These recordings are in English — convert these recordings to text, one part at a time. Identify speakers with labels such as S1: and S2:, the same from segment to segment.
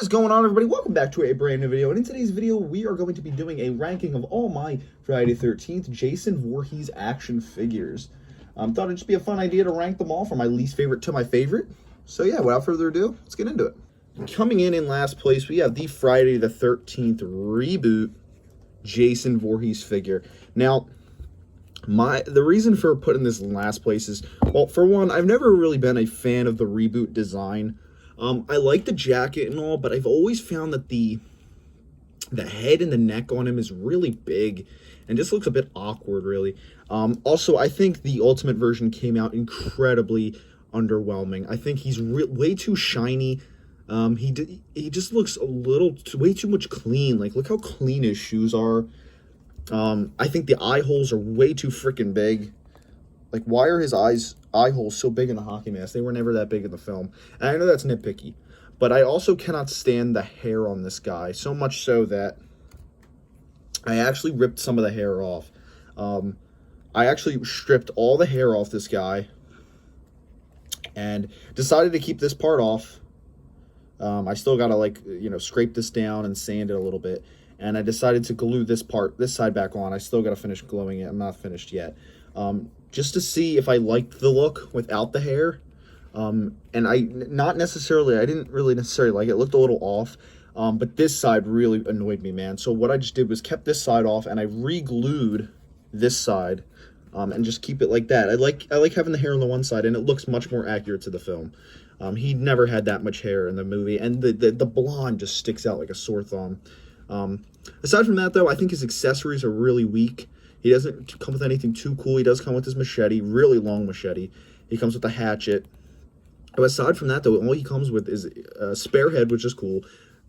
S1: What is going on, everybody? Welcome back to a brand new video, and in today's video we are going to be doing a ranking of all my Friday the 13th Jason Voorhees action figures. Thought it'd just be a fun idea to rank them all from my least favorite to my favorite. So yeah, without further ado, let's get into it. Coming in last place, we have the Friday the 13th reboot Jason Voorhees figure. Now, the reason for putting this in last place is, well, for one, I've never really been a fan of the reboot design. I like the jacket and all, but I've always found that the head and the neck on him is really big and just looks a bit awkward, really. Also, I think the Ultimate version came out incredibly underwhelming. I think he's way too shiny. He just looks way too much clean. Like, look how clean his shoes are. I think the eye holes are way too freaking big. Like, why are his eye holes so big in the hockey mask? They were never that big in the film. And I know that's nitpicky, but I also cannot stand the hair on this guy, so much so that I actually ripped some of the hair off. I actually stripped all the hair off this guy and decided to keep this part off. I still gotta, like, scrape this down and sand it a little bit. And I decided to glue this side back on. I still gotta finish gluing it. I'm not finished yet. Just to see if I liked the look without the hair. And I didn't really necessarily like it. It looked a little off. But this side really annoyed me, man. So what I just did was kept this side off and I re-glued this side. And just keep it like that. I like having the hair on the one side, and it looks much more accurate to the film. He never had that much hair in the movie, and the blonde just sticks out like a sore thumb. Aside from that, though, I think his accessories are really weak. He doesn't come with anything too cool. He does come with his machete, really long machete. He comes with a hatchet. But aside from that, though, all he comes with is a spare head, which is cool,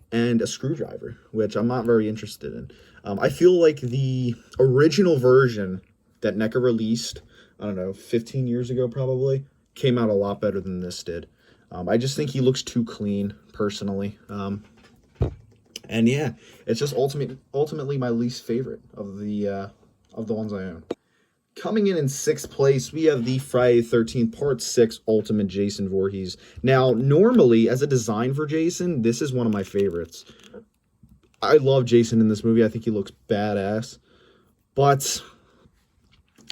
S1: and a screwdriver, which I'm not very interested in. I feel like the original version that NECA released, I don't know, 15 years ago probably, came out a lot better than this did. I just think he looks too clean, personally. And yeah, it's just ultimately my least favorite of the ones I own. Coming in 6th place, we have the Friday the 13th Part 6 Ultimate Jason Voorhees. Now, normally, as a design for Jason, this is one of my favorites. I love Jason in this movie. I think he looks badass. But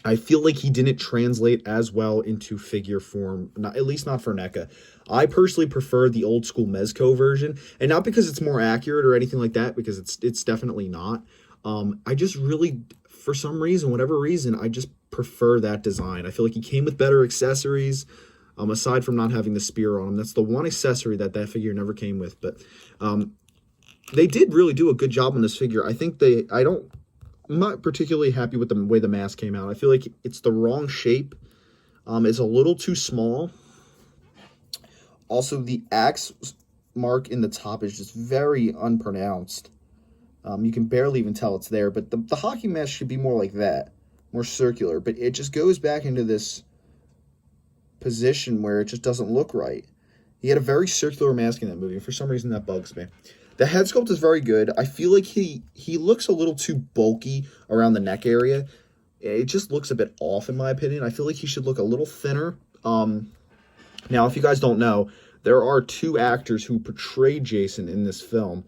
S1: I feel like he didn't translate as well into figure form, at least not for NECA. I personally prefer the old school Mezco version, and not because it's more accurate or anything like that, because it's definitely not. I just really, for some reason, whatever reason, I just prefer that design. I feel like he came with better accessories, aside from not having the spear on him. That's the one accessory that figure never came with, but they did really do a good job on this figure. I think I'm not particularly happy with the way the mask came out. I feel like it's the wrong shape. It's a little too small. Also, the axe mark in the top is just very unpronounced. You can barely even tell it's there, but the hockey mask should be more like that, more circular, but it just goes back into this position where it just doesn't look right. He had a very circular mask in that movie, and for some reason that bugs me. The head sculpt is very good. I feel like he looks a little too bulky around the neck area. It just looks a bit off, in my opinion. I feel like he should look a little thinner. Now, if you guys don't know, there are 2 actors who portrayed Jason in this film.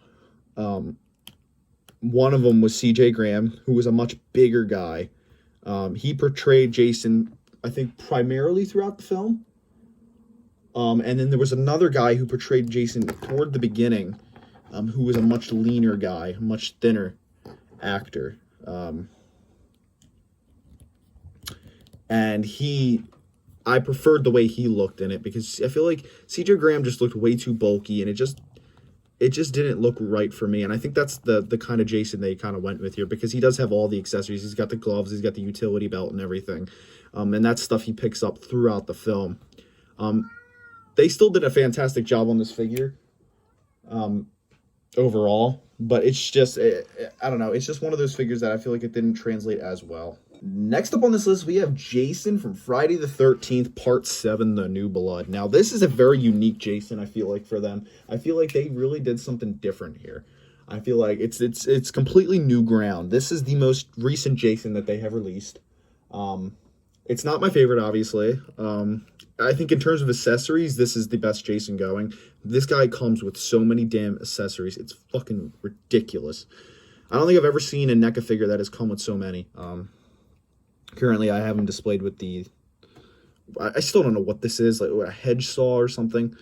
S1: One of them was C.J. Graham, who was a much bigger guy. He portrayed Jason, I think, primarily throughout the film. And then there was another guy who portrayed Jason toward the beginning, who was a much leaner guy, a much thinner actor. And I preferred the way he looked in it, because I feel like C.J. Graham just looked way too bulky, and it just didn't look right for me. And I think that's the kind of Jason they kind of went with here, because he does have all the accessories. He's got the gloves, he's got the utility belt and everything. And that's stuff he picks up throughout the film. They still did a fantastic job on this figure overall, but it's just, I don't know, it's just one of those figures that I feel like it didn't translate as well. Next up on this list, we have Jason from Friday the 13th, Part 7, The New Blood. Now, this is a very unique Jason, I feel like, for them. I feel like they really did something different here. I feel like it's completely new ground. This is the most recent Jason that they have released. It's not my favorite, obviously. I think in terms of accessories, this is the best Jason going. This guy comes with so many damn accessories. It's fucking ridiculous. I don't think I've ever seen a NECA figure that has come with so many. Currently, I have him displayed with the... I still don't know what this is, like a hedge saw or something.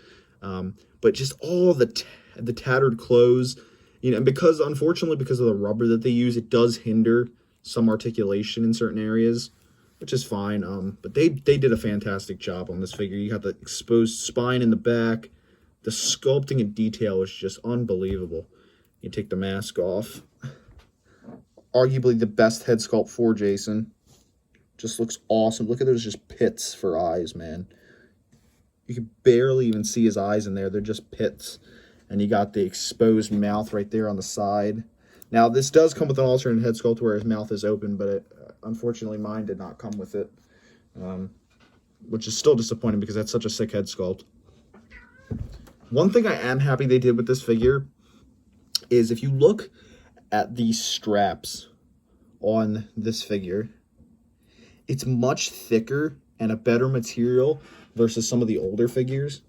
S1: But just all the tattered clothes, you know, and because, unfortunately, because of the rubber that they use, it does hinder some articulation in certain areas, which is fine. But they did a fantastic job on this figure. You got the exposed spine in the back. The sculpting and detail is just unbelievable. You take the mask off. Arguably the best head sculpt for Jason. Just looks awesome. Look at those just pits for eyes, man. You can barely even see his eyes in there. They're just pits. And you got the exposed mouth right there on the side. Now, this does come with an alternate head sculpt where his mouth is open, but unfortunately mine did not come with it. Which is still disappointing because that's such a sick head sculpt. One thing I am happy they did with this figure is if you look at the straps on this figure, it's much thicker and a better material versus some of the older figures.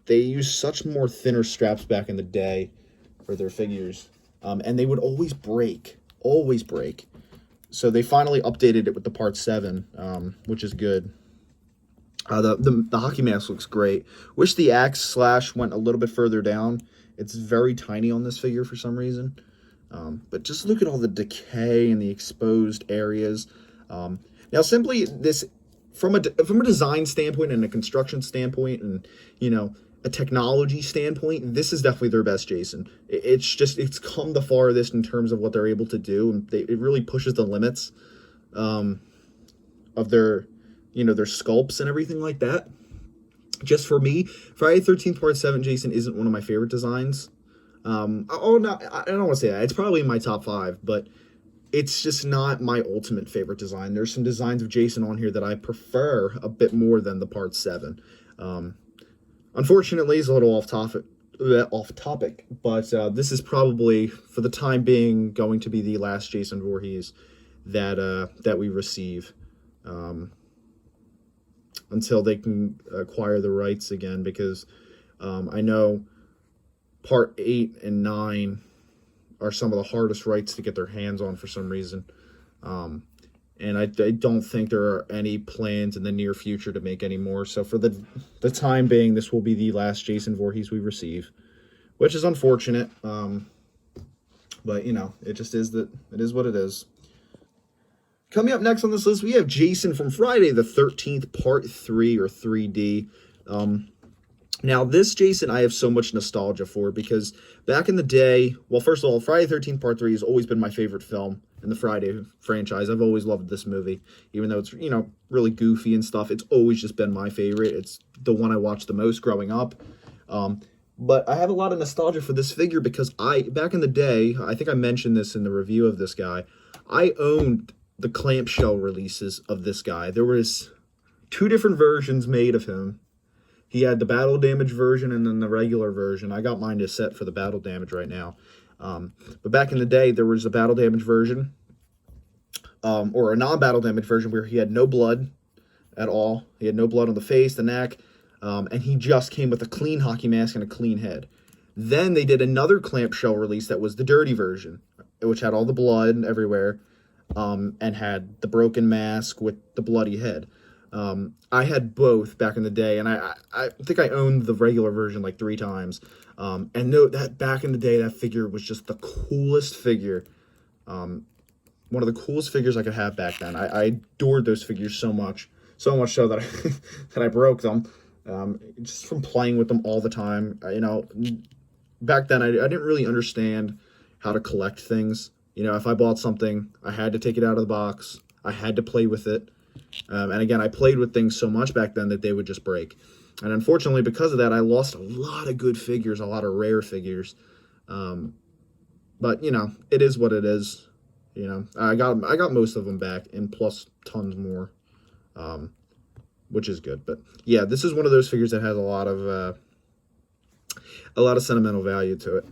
S1: They used such more thinner straps back in the day for their figures. And they would always break. Always break. So they finally updated it with the Part 7, which is good. The hockey mask looks great. Wish the axe slash went a little bit further down. It's very tiny on this figure for some reason. But just look at all the decay and the exposed areas. Now, simply this, from a design standpoint and a construction standpoint and, you know, a technology standpoint, this is definitely their best Jason. It's come the farthest in terms of what they're able to do, and it really pushes the limits of their, you know, their sculpts and everything like that. Just for me, Friday the 13th Part 7 Jason isn't one of my favorite designs. No, I don't want to say that. It's probably in my top 5, but it's just not my ultimate favorite design. There's some designs of Jason on here that I prefer a bit more than the Part 7. Unfortunately, it's a little off topic, but this is probably, for the time being, going to be the last Jason Voorhees that we receive. Until they can acquire the rights again, because I know Part 8 and 9 are some of the hardest rights to get their hands on for some reason. And I don't think there are any plans in the near future to make any more. So for the time being, this will be the last Jason Voorhees we receive, which is unfortunate. But, you know, it just is that it is what it is. Coming up next on this list, we have Jason from Friday the 13th, Part 3 or 3D. Now, this Jason I have so much nostalgia for because back in the day, well, first of all, Friday the 13th Part 3 has always been my favorite film in the Friday franchise. I've always loved this movie, even though it's, you know, really goofy and stuff. It's always just been my favorite. It's the one I watched the most growing up. But I have a lot of nostalgia for this figure because back in the day, I think I mentioned this in the review of this guy, I owned the clamshell releases of this guy. There was 2 different versions made of him. He had the battle damage version and then the regular version. I got mine to set for the battle damage right now. But back in the day, there was a battle damage version, or a non-battle damage version where he had no blood at all. He had no blood on the face, the neck, and he just came with a clean hockey mask and a clean head. Then they did another clamshell release that was the dirty version, which had all the blood everywhere, and had the broken mask with the bloody head. I had both back in the day, and I think I owned the regular version like 3 times. And note that back in the day, that figure was just the coolest figure. One of the coolest figures I could have back then. I adored those figures so much so that that I broke them, just from playing with them all the time. You know, back then I didn't really understand how to collect things. You know, if I bought something, I had to take it out of the box. I had to play with it. And again, I played with things so much back then that they would just break. And unfortunately, because of that, I lost a lot of good figures, a lot of rare figures. But, you know, it is what it is. You know, I got most of them back, and plus tons more, which is good. But, yeah, this is one of those figures that has a lot of sentimental value to it.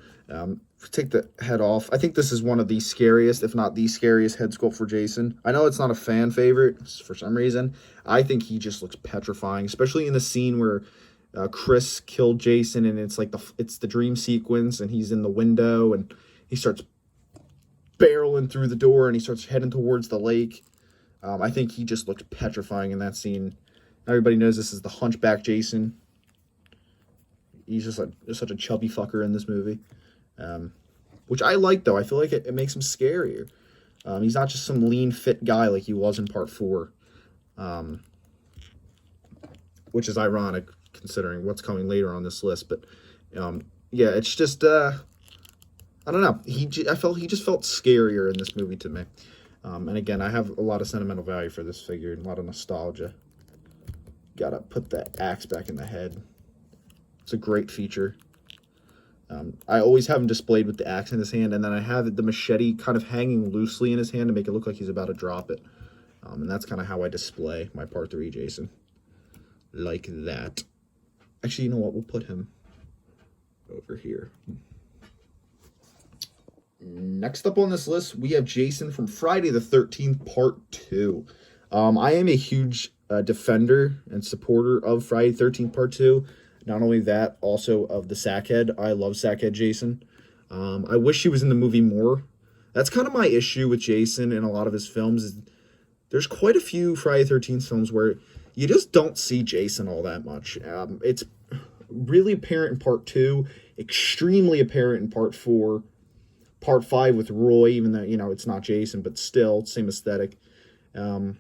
S1: take the head off. I think this is one of the scariest, if not the scariest head sculpt for Jason. I know it's not a fan favorite for some reason. I think he just looks petrifying, especially in the scene where Chris killed Jason, and it's like it's the dream sequence, and he's in the window, and he starts barreling through the door, and he starts heading towards the lake. I think he just looks petrifying in that scene. Everybody knows this is the hunchback Jason. He's just such a chubby fucker in this movie. Which I like, though. I feel like it makes him scarier. He's not just some lean, fit guy like he was in part 4. Which is ironic, considering what's coming later on this list. But, yeah, it's just, I don't know. I felt he just felt scarier in this movie to me. And again, I have a lot of sentimental value for this figure and a lot of nostalgia. Gotta put that axe back in the head. It's a great feature. I always have him displayed with the axe in his hand, and then I have the machete kind of hanging loosely in his hand to make it look like he's about to drop it. And that's kind of how I display my Part 3 Jason. Like that. Actually, you know what? We'll put him over here. Next up on this list, we have Jason from Friday the 13th, Part 2. I am a huge defender and supporter of Friday the 13th, Part 2. Not only that, also of the Sackhead. I love Sackhead Jason. I wish he was in the movie more. That's kind of my issue with Jason in a lot of his films. Is there's quite a few Friday the 13th films where you just don't see Jason all that much. It's really apparent in Part 2, extremely apparent in Part 4, Part 5 with Roy, even though, you know, it's not Jason, but still, same aesthetic. Part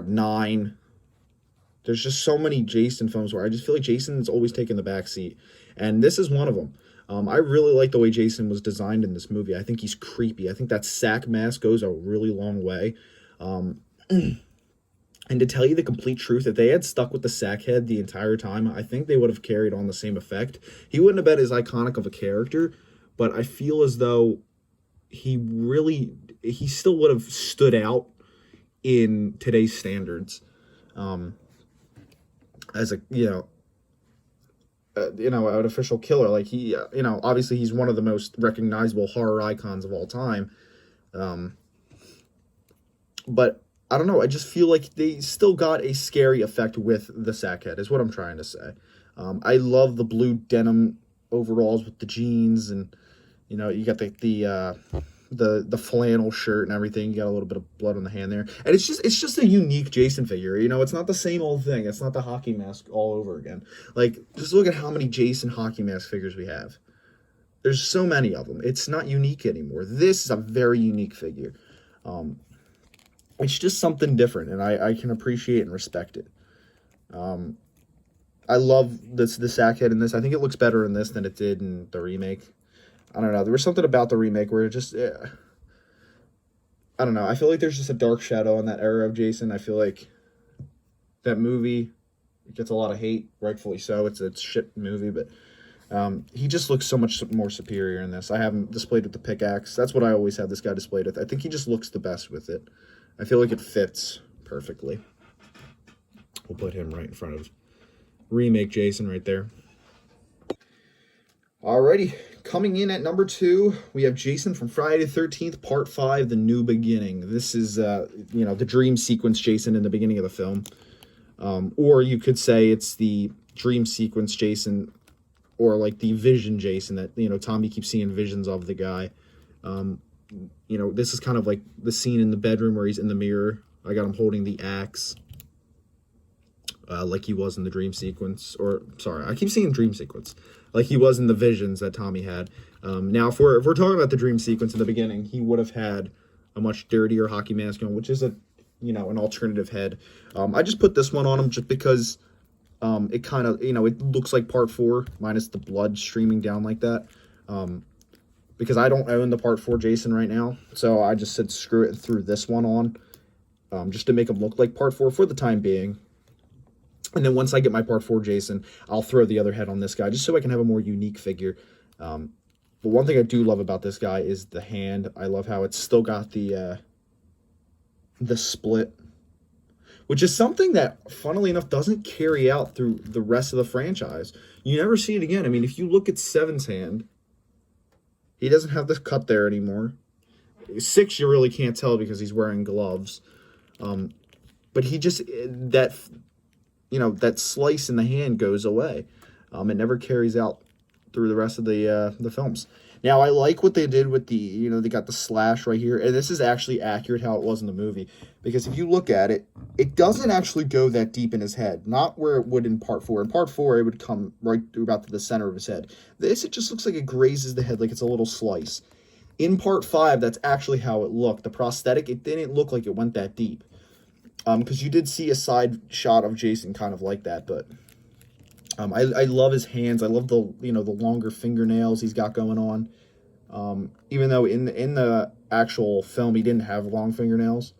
S1: 9. There's just so many Jason films where I just feel like Jason's always taking the back seat. And this is one of them. I really like the way Jason was designed in this movie. I think he's creepy. I think that sack mask goes a really long way. And to tell you the complete truth, if they had stuck with the sack head the entire time, I think they would have carried on the same effect. He wouldn't have been as iconic of a character, but I feel as though he still would have stood out in today's standards. As a, an official killer. Like, he, obviously he's one of the most recognizable horror icons of all time. But I don't know, I just feel like they still got a scary effect with the Sackhead, is what I'm trying to say. I love the blue denim overalls with the jeans, and, you got the flannel shirt and everything. You got a little bit of blood on the hand there. And it's just a unique Jason figure. It's not the same old thing. It's not the hockey mask all over again. Like, just look at how many Jason hockey mask figures we have. There's so many of them. It's not unique anymore. This is a very unique figure. It's just something different, and I can appreciate and respect it. I love the Sackhead in this. I think it looks better in this than it did in the remake. I don't know. There was something about the remake where it just... I don't know. I feel like there's just a dark shadow in that era of Jason. I feel like that movie gets a lot of hate, rightfully so. It's a shit movie, but he just looks so much more superior in this. I have him displayed with the pickaxe. That's what I always have this guy displayed with. I think he just looks the best with it. I feel like it fits perfectly. We'll put him right in front of remake Jason right there. Alrighty, coming in at number 2, we have Jason from Friday the 13th, Part 5, The New Beginning. This is, the dream sequence Jason in the beginning of the film. Or you could say it's the dream sequence Jason, or like the vision Jason that, Tommy keeps seeing visions of the guy. This is kind of like the scene in the bedroom where he's in the mirror. I got him holding the axe. Like he was in the dream sequence. Or, sorry, I keep saying dream sequence. Like he was in the visions that Tommy had. Now, if we're talking about the dream sequence in the beginning, he would have had a much dirtier hockey mask on, which is an alternative head. I just put this one on him just because it kind of, it looks like Part 4, minus the blood streaming down like that. Because I don't own the Part 4 Jason right now, so I just said screw it and threw this one on, just to make him look like Part 4 for the time being. And then once I get my Part 4 Jason, I'll throw the other head on this guy, just so I can have a more unique figure. But one thing I do love about this guy is the hand. I love how it's still got the split, which is something that, funnily enough, doesn't carry out through the rest of the franchise. You never see it again. I mean, if you look at Seven's hand, He doesn't have the cut there anymore. 6, you really can't tell because he's wearing gloves. But he just, that, that slice in the hand goes away. It never carries out through the rest of the films. Now, I like what they did with the, they got the slash right here. And this is actually accurate how it was in the movie. Because if you look at it, it doesn't actually go that deep in his head. Not where it would in part 4. In part 4, it would come right about to the center of his head. This, it just looks like it grazes the head like it's a little slice. In part 5, that's actually how it looked. The prosthetic, it didn't look like it went that deep. Because you did see a side shot of Jason kind of like that, but I love his hands. I love the the longer fingernails he's got going on. Even though in the actual film he didn't have long fingernails,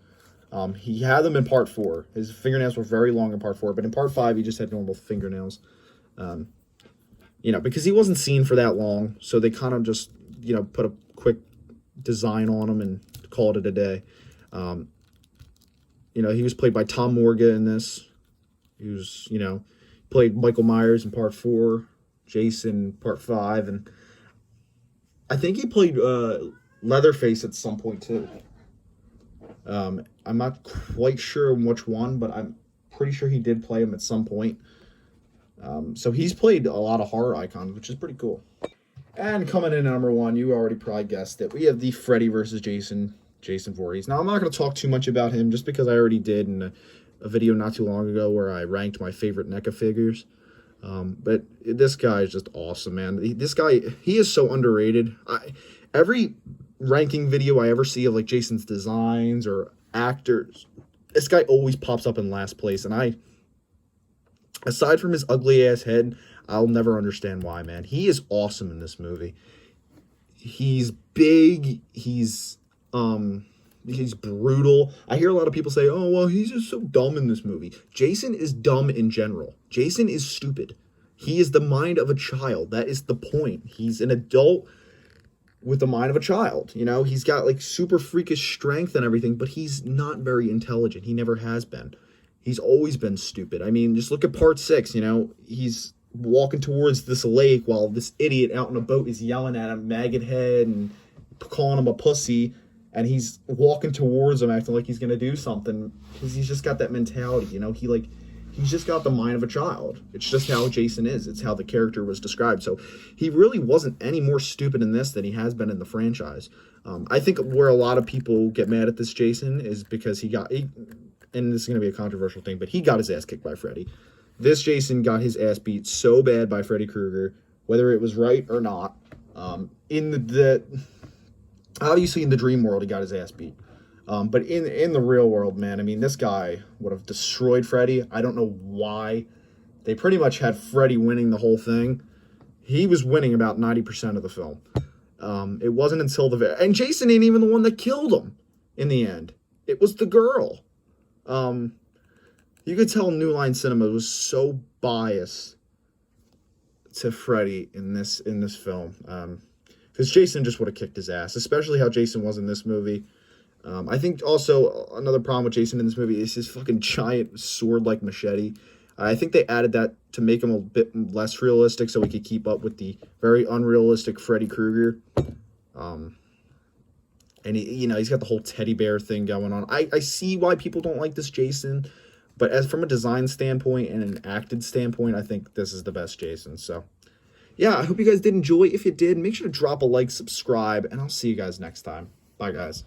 S1: he had them in part 4. His fingernails were very long in part 4, but in part 5 he just had normal fingernails. Because he wasn't seen for that long, so they kind of just put a quick design on him and called it a day. He was played by Tom Morga in this. He was, played Michael Myers in part 4, Jason part 5, and I think he played Leatherface at some point too. I'm not quite sure which one, but I'm pretty sure he did play him at some point. So he's played a lot of horror icons, which is pretty cool. And coming in at number 1, you already probably guessed it. We have the Freddy versus Jason Voorhees. Now, I'm not going to talk too much about him just because I already did in a video not too long ago where I ranked my favorite NECA figures. But this guy is just awesome, man. This guy, he is so underrated. Every ranking video I ever see of like Jason's designs or actors, this guy always pops up in last place. And aside from his ugly ass head, I'll never understand why, man. He is awesome in this movie. He's big. He's brutal. I hear a lot of people say, oh, well, he's just so dumb in this movie. Jason is dumb in general. Jason is stupid. He is the mind of a child. That is the point. He's an adult with the mind of a child. He's got like super freakish strength and everything, but he's not very intelligent. He never has been. He's always been stupid. I mean, just look at part 6, he's walking towards this lake while this idiot out in a boat is yelling at him, maggot head, and calling him a pussy, and he's walking towards him acting like he's going to do something because he's just got that mentality, he's just got the mind of a child. It's just how Jason is. It's how the character was described. So he really wasn't any more stupid in this than he has been in the franchise. I think where a lot of people get mad at this Jason is because and this is going to be a controversial thing, but he got his ass kicked by Freddy. This Jason got his ass beat so bad by Freddy Krueger, whether it was right or not. Obviously in the dream world, he got his ass beat. But in the real world, man, I mean, this guy would have destroyed Freddy. I don't know why. They pretty much had Freddy winning the whole thing. He was winning about 90% of the film. It wasn't until and Jason ain't even the one that killed him in the end. It was the girl. You could tell New Line Cinema was so biased to Freddy in this film. Because Jason just would have kicked his ass, especially how Jason was in this movie. I think also another problem with Jason in this movie is his fucking giant sword-like machete. I think they added that to make him a bit less realistic so we could keep up with the very unrealistic Freddy Krueger. And he's got the whole teddy bear thing going on. I see why people don't like this Jason, but as from a design standpoint and an acted standpoint, I think this is the best Jason. So, yeah, I hope you guys did enjoy. If you did, make sure to drop a like, subscribe, and I'll see you guys next time. Bye, guys.